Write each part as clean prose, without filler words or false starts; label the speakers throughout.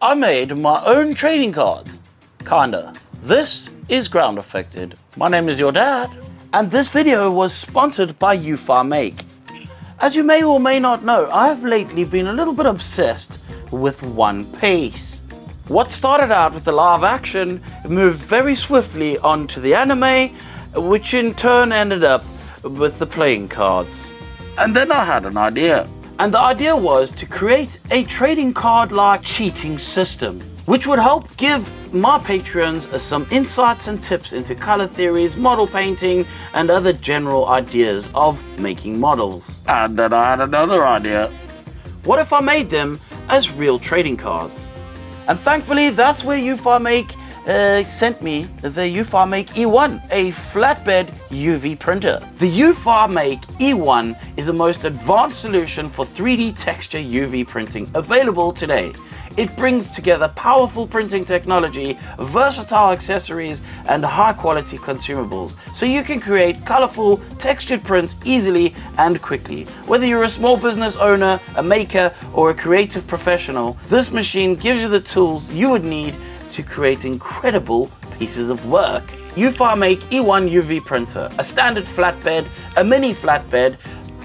Speaker 1: I made my own trading cards. Kinda. This is Groundeffected. My name is your dad, and this video was sponsored by EufyMake. As you may or may not know, I have lately been a little bit obsessed with One Piece. What started out with the live action moved very swiftly onto the anime, which in turn ended up with the playing cards. And then I had an idea. And the idea was to create a trading card-like cheating system, which would help give my patrons some insights and tips into color theories, model painting, and other general ideas of making models. And then I had another idea. What if I made them as real trading cards? And thankfully, that's where EufyMake sent me the EufyMake E1, a flatbed UV printer. The EufyMake E1 is the most advanced solution for 3D texture UV printing available today. It brings together powerful printing technology, versatile accessories, and high-quality consumables, so you can create colorful, textured prints easily and quickly. Whether you're a small business owner, a maker, or a creative professional, this machine gives you the tools you would need to create incredible pieces of work. EufyMake E1 UV printer, a standard flatbed, a mini flatbed,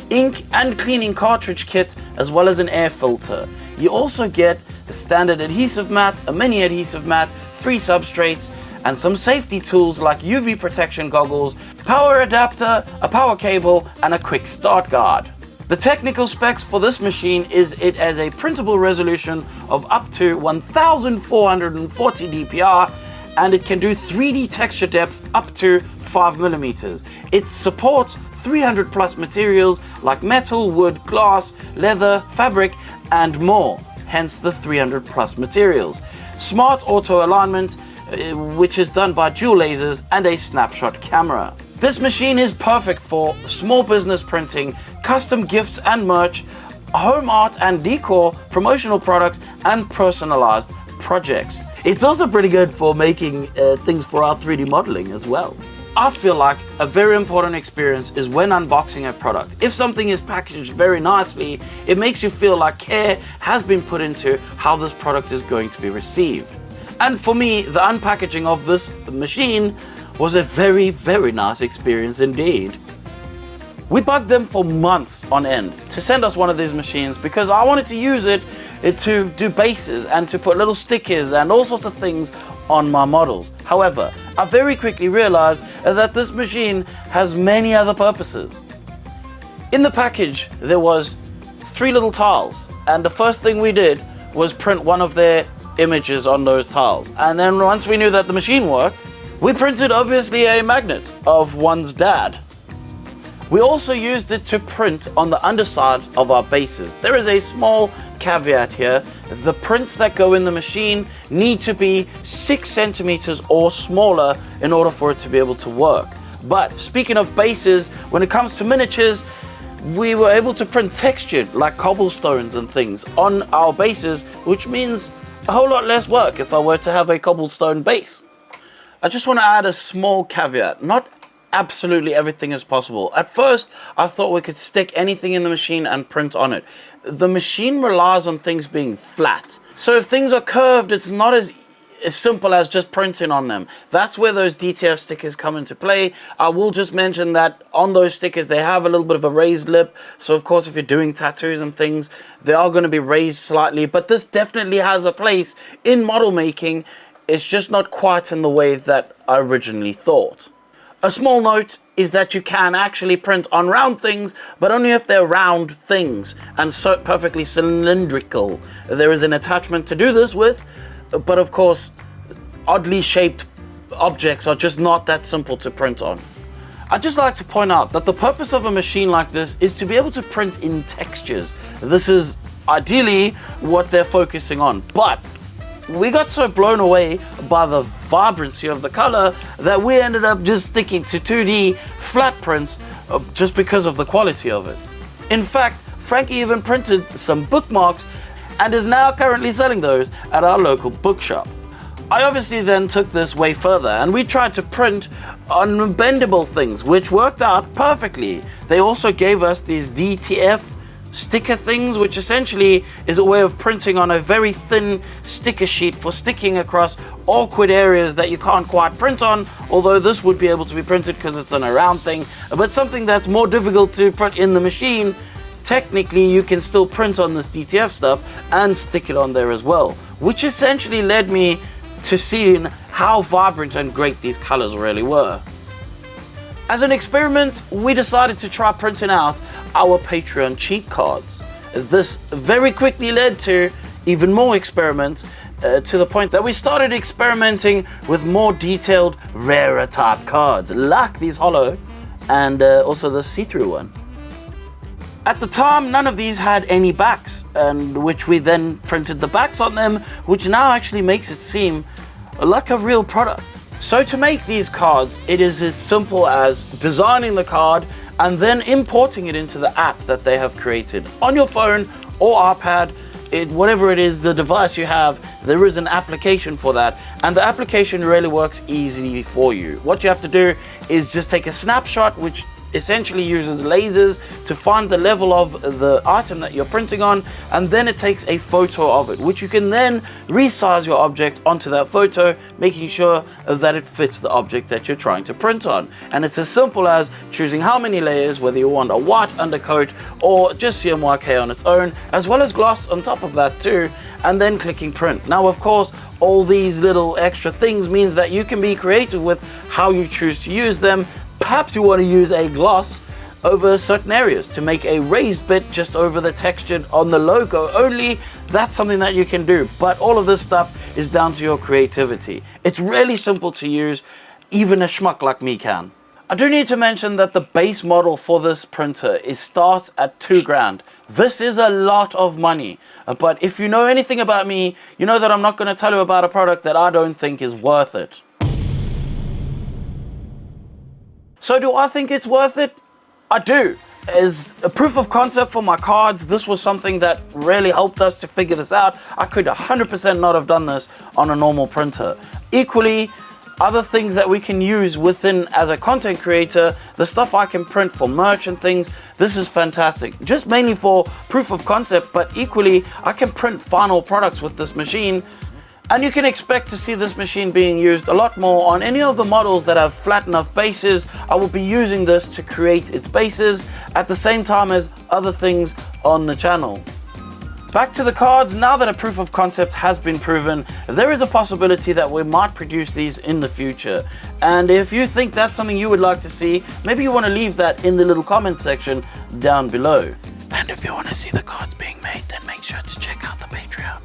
Speaker 1: ink and cleaning cartridge kit, as well as an air filter. You also get the standard adhesive mat, a mini adhesive mat, 3 substrates, and some safety tools like UV protection goggles, power adapter, a power cable, and a quick start guard. The technical specs for this machine is it has a printable resolution of up to 1440 dpi, and it can do 3D texture depth up to 5 millimeters. It supports 300 plus materials like metal, wood, glass, leather, fabric, and more, hence the 300 plus materials. Smart auto alignment, which is done by dual lasers, and a snapshot camera. This machine is perfect for small business printing, custom gifts and merch, home art and decor, promotional products, and personalized projects. It's also pretty good for making things for our 3D modeling as well. I feel like a very important experience is when unboxing a product. If something is packaged very nicely, it makes you feel like care has been put into how this product is going to be received. And for me, the unpackaging of this machine was a very, very nice experience indeed. We bugged them for months on end to send us one of these machines because I wanted to use it to do bases and to put little stickers and all sorts of things on my models. However, I very quickly realized that this machine has many other purposes. In the package, there was 3 little tiles, and the first thing we did was print one of their images on those tiles. And then once we knew that the machine worked, we printed obviously a magnet of one's dad. We also used it to print on the underside of our bases. There is a small caveat here. The prints that go in the machine need to be 6 centimeters or smaller in order for it to be able to work. But speaking of bases, when it comes to miniatures, we were able to print textured like cobblestones and things on our bases, which means a whole lot less work if I were to have a cobblestone base. I just want to add a small caveat. Not absolutely everything is possible. At first, I thought we could stick anything in the machine and print on it. The machine relies on things being flat. So if things are curved, it's not as simple as just printing on them. That's where those DTF stickers come into play. I will just mention that on those stickers, they have a little bit of a raised lip. So of course, if you're doing tattoos and things, they are going to be raised slightly. But this definitely has a place in model making. It's just not quite in the way that I originally thought. A small note is that you can actually print on round things, but only if they're round things and so perfectly cylindrical. There is an attachment to do this with, but of course, oddly shaped objects are just not that simple to print on. I'd just like to point out that the purpose of a machine like this is to be able to print in textures. This is ideally what they're focusing on, but we got so blown away by the vibrancy of the color that we ended up just sticking to 2D flat prints just because of the quality of it. In fact, Frankie even printed some bookmarks and is now currently selling those at our local bookshop. I obviously then took this way further and we tried to print unbendable things, which worked out perfectly. They also gave us these DTF sticker things, which essentially is a way of printing on a very thin sticker sheet for sticking across awkward areas that you can't quite print on, although this would be able to be printed because it's on a round thing. But something that's more difficult to print in the machine, technically you can still print on this DTF stuff and stick it on there as well, which essentially led me to seeing how vibrant and great these colors really were. As an experiment, we decided to try printing out our Patreon cheat cards. This very quickly led to even more experiments, to the point that we started experimenting with more detailed, rarer type cards, like these hollow and also the see-through one. At the time, none of these had any backs, and which we then printed the backs on them, which now actually makes it seem like a real product. So to make these cards, it is as simple as designing the card and then importing it into the app that they have created. On your phone or iPad, whatever it is, the device you have, there is an application for that, and the application really works easily for you. What you have to do is just take a snapshot, which essentially uses lasers to find the level of the item that you're printing on, and then it takes a photo of it, which you can then resize your object onto that photo, making sure that it fits the object that you're trying to print on. And it's as simple as choosing how many layers, whether you want a white undercoat or just CMYK on its own, as well as gloss on top of that too, and then clicking print. Now, of course, all these little extra things means that you can be creative with how you choose to use them. Perhaps you want to use a gloss over certain areas to make a raised bit just over the texture on the logo only. That's something that you can do, but all of this stuff is down to your creativity. It's really simple to use, even a schmuck like me can. I do need to mention that the base model for this printer starts at $2,000. This is a lot of money, but if you know anything about me, you know that I'm not going to tell you about a product that I don't think is worth it. So do I think it's worth it? I do. As a proof of concept for my cards, this was something that really helped us to figure this out. I could 100% not have done this on a normal printer. Equally, other things that we can use within as a content creator, the stuff I can print for merch and things, this is fantastic. Just mainly for proof of concept, but equally, I can print final products with this machine. And you can expect to see this machine being used a lot more on any of the models that have flat enough bases. I will be using this to create its bases at the same time as other things on the channel. Back to the cards, now that a proof of concept has been proven, there is a possibility that we might produce these in the future. And if you think that's something you would like to see, maybe you want to leave that in the little comment section down below. And if you want to see the cards being made, then make sure to check out the Patreon.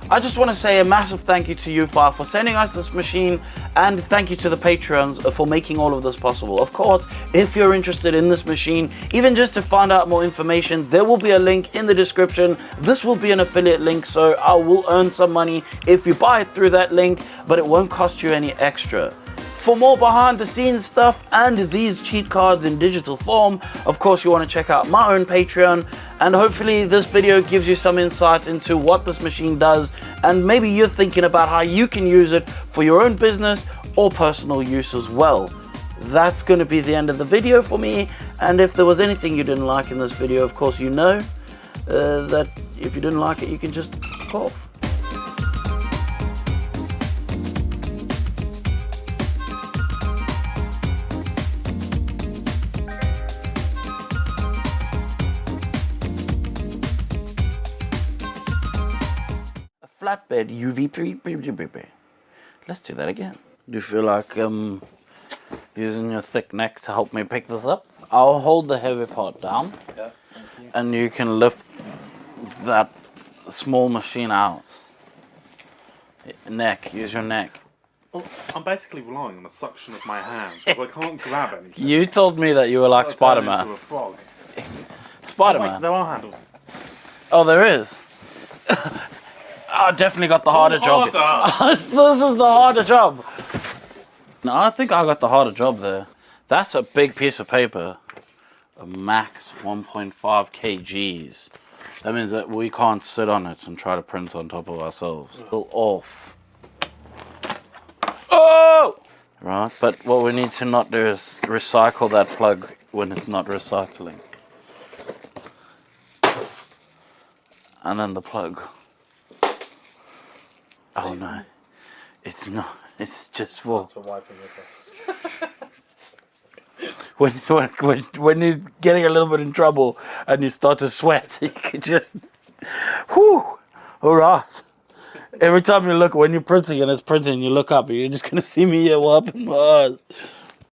Speaker 1: I just want to say a massive thank you to Eufy for sending us this machine, and thank you to the Patreons for making all of this possible. Of course, if you're interested in this machine, even just to find out more information, there will be a link in the description. This will be an affiliate link, so I will earn some money if you buy it through that link, but it won't cost you any extra. For more behind the scenes stuff and these cheat cards in digital form, of course you want to check out my own Patreon, and hopefully this video gives you some insight into what this machine does, and maybe you're thinking about how you can use it for your own business or personal use as well. That's going to be the end of the video for me, and if there was anything you didn't like in this video, of course you know that if you didn't like it, you can just fuck off. Flatbed UV. Let's do that again. Do you feel like using your thick neck to help me pick this up? I'll hold the heavy part down. Yeah, thank you. And you can lift that small machine out. Neck, use your neck.
Speaker 2: Well, I'm basically relying on the suction of my hands because I can't grab anything.
Speaker 1: You told me that you were like Spider-Man.
Speaker 2: Into a frog.
Speaker 1: Spider-Man.
Speaker 2: Oh, there are handles.
Speaker 1: Oh, there is. I definitely got the harder job. This is the harder job. No, I think I got the harder job there. That's a big piece of paper. A max 1.5 kgs. That means that we can't sit on it and try to print on top of ourselves. Pull off. Oh! Right, but what we need to not do is recycle that plug when it's not recycling. and then the plug. Oh no, it's not. It's just for
Speaker 2: That's for wiping your glasses.
Speaker 1: when you're getting a little bit in trouble and you start to sweat. You can just, whew, all right. Every time you look, when you're printing and it's printing, you look up and you're just gonna see me here wiping my eyes.